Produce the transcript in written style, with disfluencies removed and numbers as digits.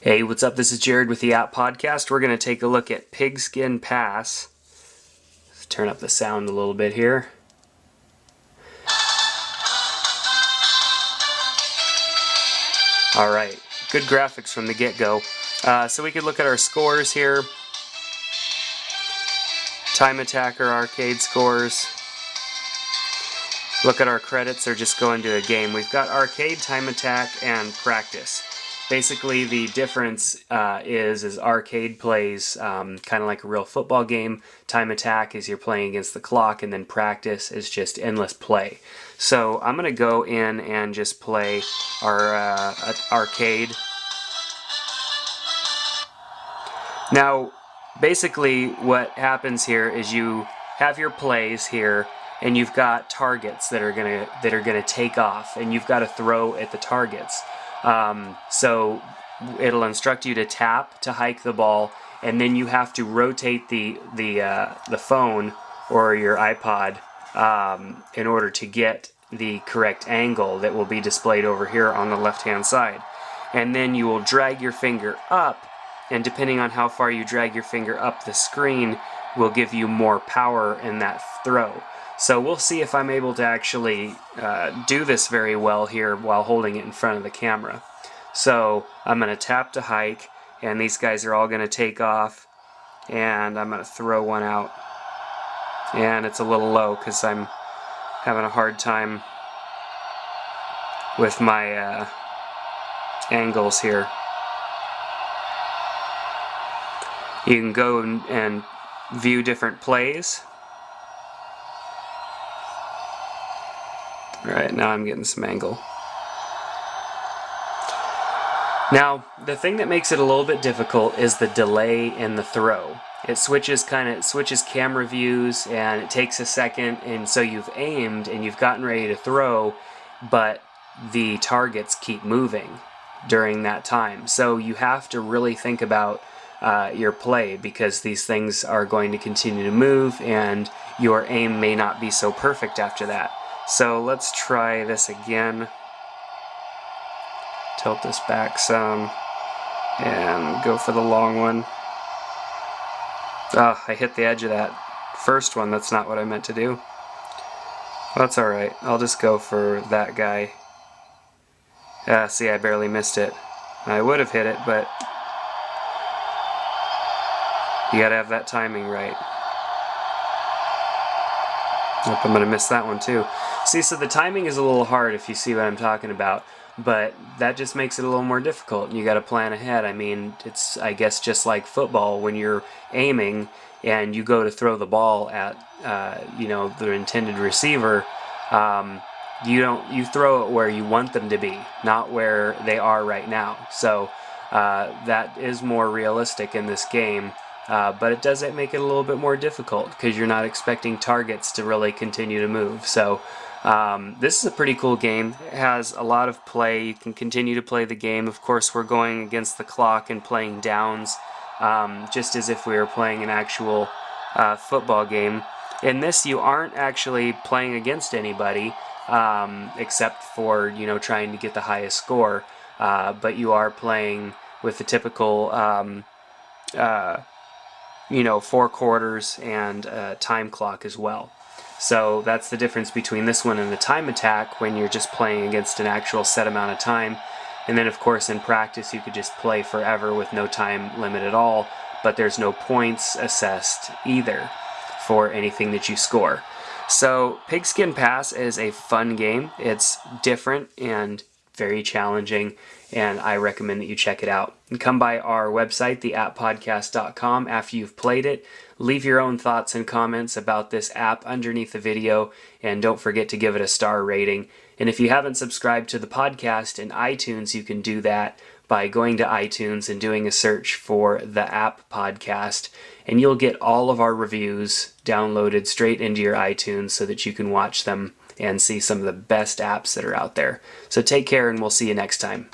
Hey, what's up? This is Jared with the App Podcast. We're going to take a look at Pigskin Pass. Let's turn up the sound a little bit here. Alright, good graphics from the get-go. So we could look at our scores here. Time Attacker arcade scores. Look at our credits, or just go into a game. We've got arcade, time attack, and practice. Basically, the difference is arcade plays kind of like a real football game. Time attack is you're playing against the clock, and then practice is just endless play. So I'm going to go in and just play our arcade. Now, basically what happens here is you have your plays here, and you've got targets that are gonna take off, and you've got to throw at the targets. So it'll instruct you to tap to hike the ball, and then you have to rotate the phone or your iPod in order to get the correct angle that will be displayed over here on the left-hand side. And then you will drag your finger up, and depending on how far you drag your finger up the screen will give you more power in that throw. So we'll see if I'm able to actually do this very well here while holding it in front of the camera. So I'm going to tap to hike, and these guys are all going to take off, and I'm going to throw one out. And it's a little low because I'm having a hard time with my angles here. You can go and view different plays. Alright, now I'm getting some angle. Now, the thing that makes it a little bit difficult is the delay in the throw. It switches camera views, and it takes a second, and so you've aimed and you've gotten ready to throw, but the targets keep moving during that time. So you have to really think about your play, because these things are going to continue to move, and your aim may not be so perfect after that. So let's try this again. Tilt this back some and go for the long one. Ah, I hit the edge of that first one. That's not what I meant to do. That's alright. I'll just go for that guy. See, I barely missed it. I would have hit it, but you gotta have that timing right. Yep, I'm gonna miss that one too. See, so the timing is a little hard, if you see what I'm talking about, but that just makes it a little more difficult, and you got to plan ahead. I mean, it's, I guess, just like football. When you're aiming and you go to throw the ball at the intended receiver, you throw it where you want them to be, not where they are right now. So that is more realistic in this game. But it does make it a little bit more difficult because you're not expecting targets to really continue to move. So this is a pretty cool game. It has a lot of play. You can continue to play the game. Of course, we're going against the clock and playing downs, just as if we were playing an actual football game. In this, you aren't actually playing against anybody, except for trying to get the highest score. But you are playing with the typical 4 quarters and time clock as well. So that's the difference between this one and the time attack, when you're just playing against an actual set amount of time. And then of course in practice you could just play forever with no time limit at all, but there's no points assessed either for anything that you score. So Pigskin Pass is a fun game. It's different and very challenging, and I recommend that you check it out. And come by our website, TheAppPodcast.com, after you've played it. Leave your own thoughts and comments about this app underneath the video, and don't forget to give it a star rating. And if you haven't subscribed to the podcast in iTunes, you can do that by going to iTunes and doing a search for The App Podcast, and you'll get all of our reviews downloaded straight into your iTunes so that you can watch them and see some of the best apps that are out there. So take care, and we'll see you next time.